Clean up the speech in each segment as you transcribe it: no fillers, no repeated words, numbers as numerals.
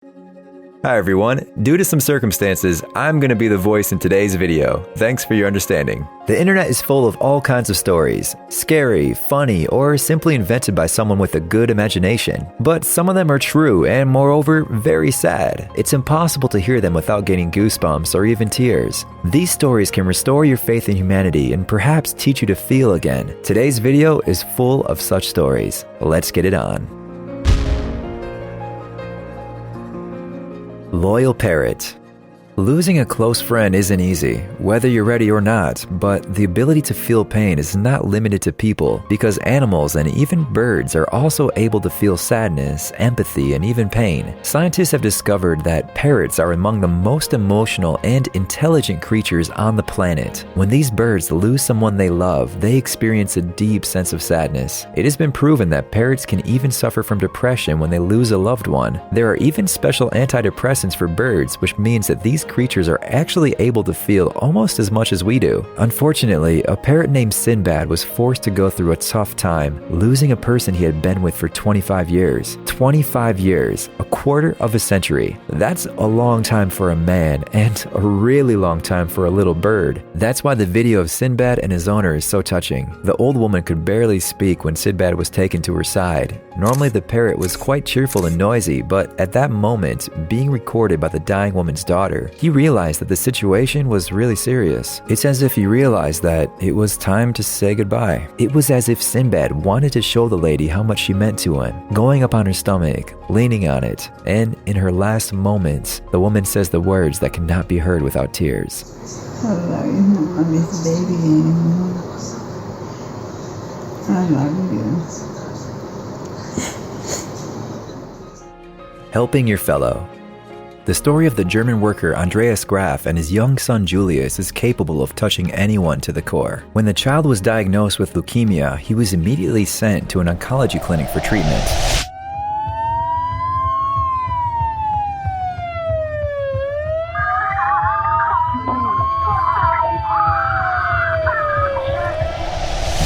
Hi everyone, due to some circumstances, I'm going to be the voice in today's video. Thanks for your understanding. The internet is full of all kinds of stories, scary, funny, or simply invented by someone with a good imagination. But some of them are true and moreover, very sad. It's impossible to hear them without getting goosebumps or even tears. These stories can restore your faith in humanity and perhaps teach you to feel again. Today's video is full of such stories. Let's get it on. Loyal Parrot. Losing a close friend isn't easy, whether you're ready or not, but the ability to feel pain is not limited to people because animals and even birds are also able to feel sadness, empathy, and even pain. Scientists have discovered that parrots are among the most emotional and intelligent creatures on the planet. When these birds lose someone they love, they experience a deep sense of sadness. It has been proven that parrots can even suffer from depression when they lose a loved one. There are even special antidepressants for birds, which means that these creatures are actually able to feel almost as much as we do. Unfortunately, a parrot named Sinbad was forced to go through a tough time, losing a person he had been with for 25 years. 25 years, a quarter of a century. That's a long time for a man and a really long time for a little bird. That's why the video of Sinbad and his owner is so touching. The old woman could barely speak when Sinbad was taken to her side. Normally the parrot was quite cheerful and noisy, but at that moment, being recorded by the dying woman's daughter, he realized that the situation was really serious. It's as if he realized that it was time to say goodbye. It was as if Sinbad wanted to show the lady how much she meant to him, going up on her stomach, leaning on it, and in her last moments, the woman says the words that cannot be heard without tears. I love you, Mama, this baby anymore. I love you. Helping your fellow. The story of the German worker Andreas Graf and his young son Julius is capable of touching anyone to the core. When the child was diagnosed with leukemia, he was immediately sent to an oncology clinic for treatment.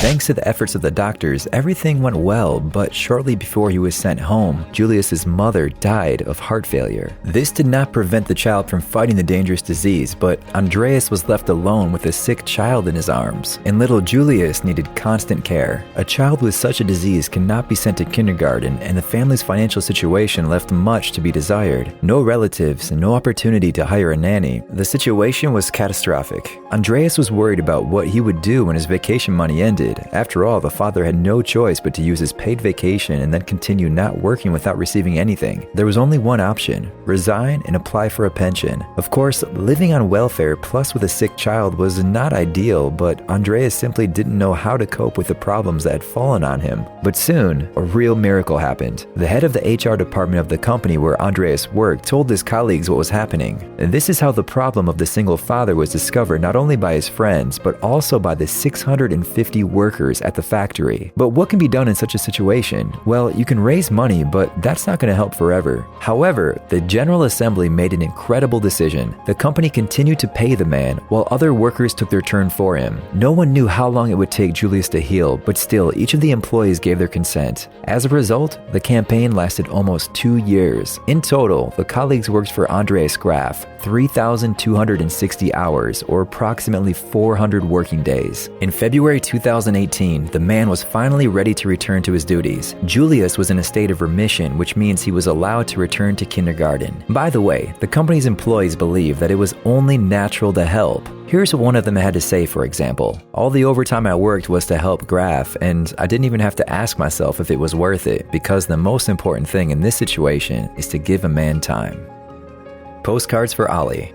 Thanks to the efforts of the doctors, everything went well, but shortly before he was sent home, Julius's mother died of heart failure. This did not prevent the child from fighting the dangerous disease, but Andreas was left alone with a sick child in his arms, and little Julius needed constant care. A child with such a disease cannot be sent to kindergarten, and the family's financial situation left much to be desired. No relatives, and no opportunity to hire a nanny. The situation was catastrophic. Andreas was worried about what he would do when his vacation money ended. After all, the father had no choice but to use his paid vacation and then continue not working without receiving anything. There was only one option: resign and apply for a pension. Of course, living on welfare plus with a sick child was not ideal, but Andreas simply didn't know how to cope with the problems that had fallen on him. But soon, a real miracle happened. The head of the HR department of the company where Andreas worked told his colleagues what was happening. And this is how the problem of the single father was discovered not only by his friends, but also by the 650 workers at the factory. But what can be done in such a situation? Well, you can raise money, but that's not going to help forever. However, the General Assembly made an incredible decision. The company continued to pay the man, while other workers took their turn for him. No one knew how long it would take Julius to heal, but still, each of the employees gave their consent. As a result, the campaign lasted almost 2 years. In total, the colleagues worked for Andreas Graf 3,260 hours, or approximately 400 working days. In February 2018, the man was finally ready to return to his duties. Julius was in a state of remission, which means he was allowed to return to kindergarten. By the way, the company's employees believe that it was only natural to help. Here's what one of them had to say, for example. All the overtime I worked was to help Graf, and I didn't even have to ask myself if it was worth it, because the most important thing in this situation is to give a man time. Postcards for Ollie.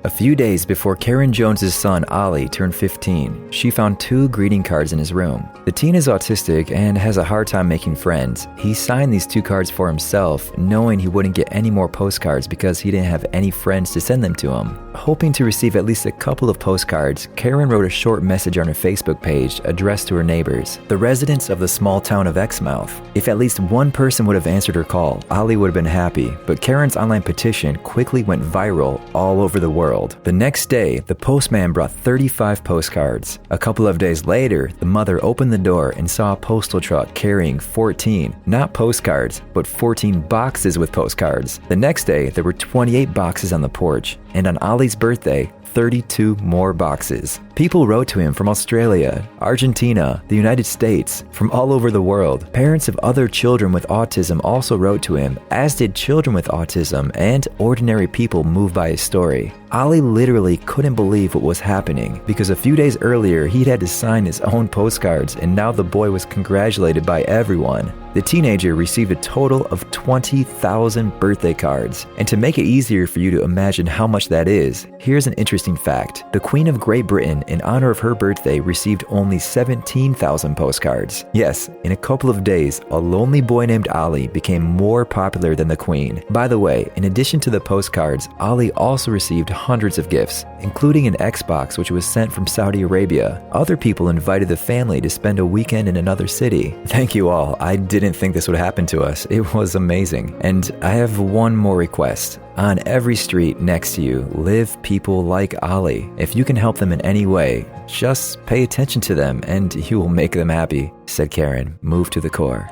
A few days before Karen Jones's son Ollie turned 15, she found 2 greeting cards in his room. The teen is autistic and has a hard time making friends. He signed these 2 cards for himself, knowing he wouldn't get any more postcards because he didn't have any friends to send them to him. Hoping to receive at least a couple of postcards, Karen wrote a short message on her Facebook page addressed to her neighbors, the residents of the small town of Exmouth. If at least one person would have answered her call, Ollie would have been happy, but Karen's online petition quickly went viral all over the world. world. The next day, the postman brought 35 postcards. A couple of days later, the mother opened the door and saw a postal truck carrying 14, not postcards, but 14 boxes with postcards. The next day, there were 28 boxes on the porch, and on Ollie's birthday, 32 more boxes. People wrote to him from Australia, Argentina, the United States, from all over the world. Parents of other children with autism also wrote to him, as did children with autism and ordinary people moved by his story. Ollie literally couldn't believe what was happening because a few days earlier he'd had to sign his own postcards, and now the boy was congratulated by everyone. The teenager received a total of 20,000 birthday cards. And to make it easier for you to imagine how much that is, here's an interesting fact. The Queen of Great Britain, in honor of her birthday, received only 17,000 postcards. Yes, in a couple of days, a lonely boy named Ollie became more popular than the Queen. By the way, in addition to the postcards, Ollie also received hundreds of gifts, including an Xbox which was sent from Saudi Arabia. Other people invited the family to spend a weekend in another city. Thank you all. I didn't think this would happen to us. It was amazing. And I have one more request. On every street next to you live people like Ollie. If you can help them in any way, just pay attention to them and you will make them happy, said Karen, moved to the core.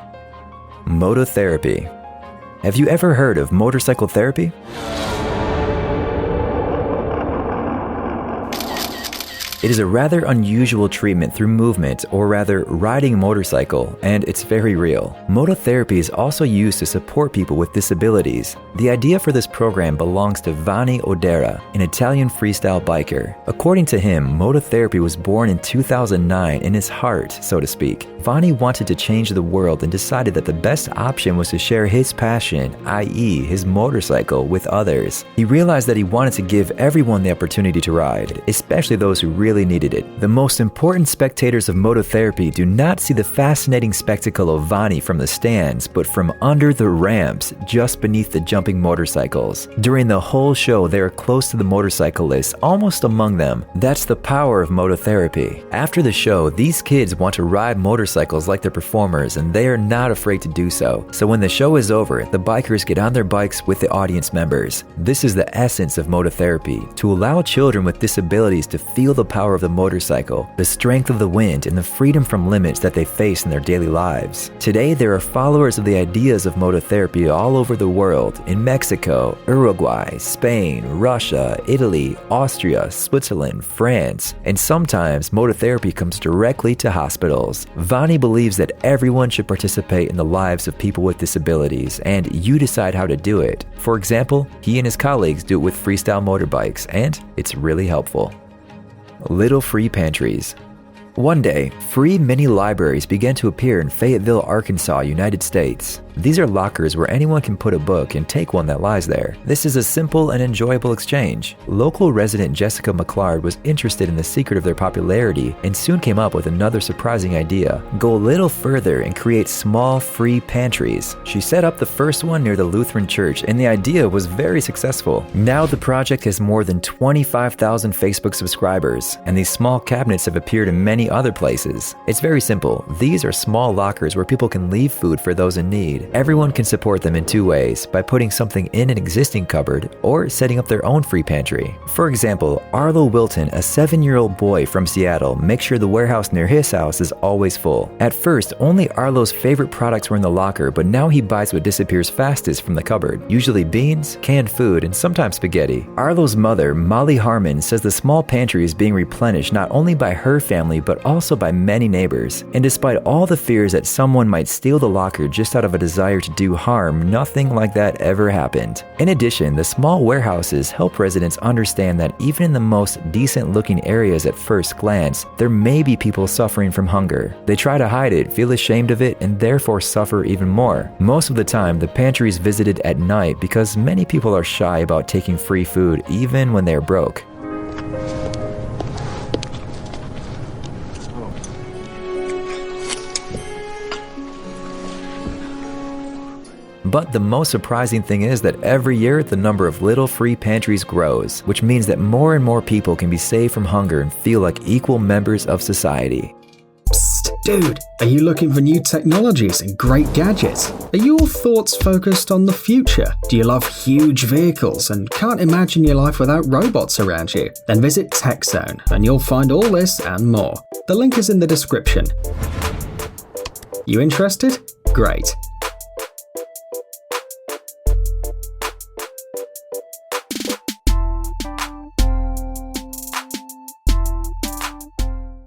Mototherapy. Have you ever heard of motorcycle therapy? It is a rather unusual treatment through movement, or rather riding a motorcycle, and it's very real. Mototherapy is also used to support people with disabilities. The idea for this program belongs to Vanni Odera, an Italian freestyle biker. According to him, mototherapy was born in 2009 in his heart, so to speak. Vanni wanted to change the world and decided that the best option was to share his passion, i.e. his motorcycle, with others. He realized that he wanted to give everyone the opportunity to ride, especially those who really needed it. The most important spectators of mototherapy do not see the fascinating spectacle of Vanni from the stands, but from under the ramps, just beneath the jumping motorcycles. During the whole show, they are close to the motorcyclists, almost among them. That's the power of mototherapy. After the show, these kids want to ride motorcycles like their performers, and they are not afraid to do so. So when the show is over, the bikers get on their bikes with the audience members. This is the essence of mototherapy, to allow children with disabilities to feel the power of the motorcycle, the strength of the wind, and the freedom from limits that they face in their daily lives. Today, there are followers of the ideas of mototherapy all over the world, in Mexico, Uruguay, Spain, Russia, Italy, Austria, Switzerland, France, and sometimes mototherapy comes directly to hospitals. Vanni believes that everyone should participate in the lives of people with disabilities, and you decide how to do it. For example, he and his colleagues do it with freestyle motorbikes, and it's really helpful. Little free pantries. One day, free mini libraries began to appear in Fayetteville, Arkansas, United States. These are lockers where anyone can put a book and take one that lies there. This is a simple and enjoyable exchange. Local resident Jessica McClard was interested in the secret of their popularity and soon came up with another surprising idea: go a little further and create small free pantries. She set up the first one near the Lutheran Church, and the idea was very successful. Now the project has more than 25,000 Facebook subscribers, and these small cabinets have appeared in many other places. It's very simple. These are small lockers where people can leave food for those in need. Everyone can support them in two ways: by putting something in an existing cupboard or setting up their own free pantry. For example, Arlo Wilton, a 7-year-old boy from Seattle, makes sure the warehouse near his house is always full. At first, only Arlo's favorite products were in the locker, but now he buys what disappears fastest from the cupboard, usually beans, canned food, and sometimes spaghetti. Arlo's mother, Molly Harmon, says the small pantry is being replenished not only by her family but also by many neighbors. And despite all the fears that someone might steal the locker just out of a desire to do harm, nothing like that ever happened. In addition, the small warehouses help residents understand that even in the most decent-looking areas at first glance, there may be people suffering from hunger. They try to hide it, feel ashamed of it, and therefore suffer even more. Most of the time, the pantry is visited at night because many people are shy about taking free food even when they're broke. But the most surprising thing is that every year the number of little free pantries grows, which means that more and more people can be saved from hunger and feel like equal members of society. Psst, Dude, are you looking for new technologies and great gadgets? Are your thoughts focused on the future? Do you love huge vehicles and can't imagine your life without robots around you? Then visit TechZone and you'll find all this and more. The link is in the description. You interested? Great.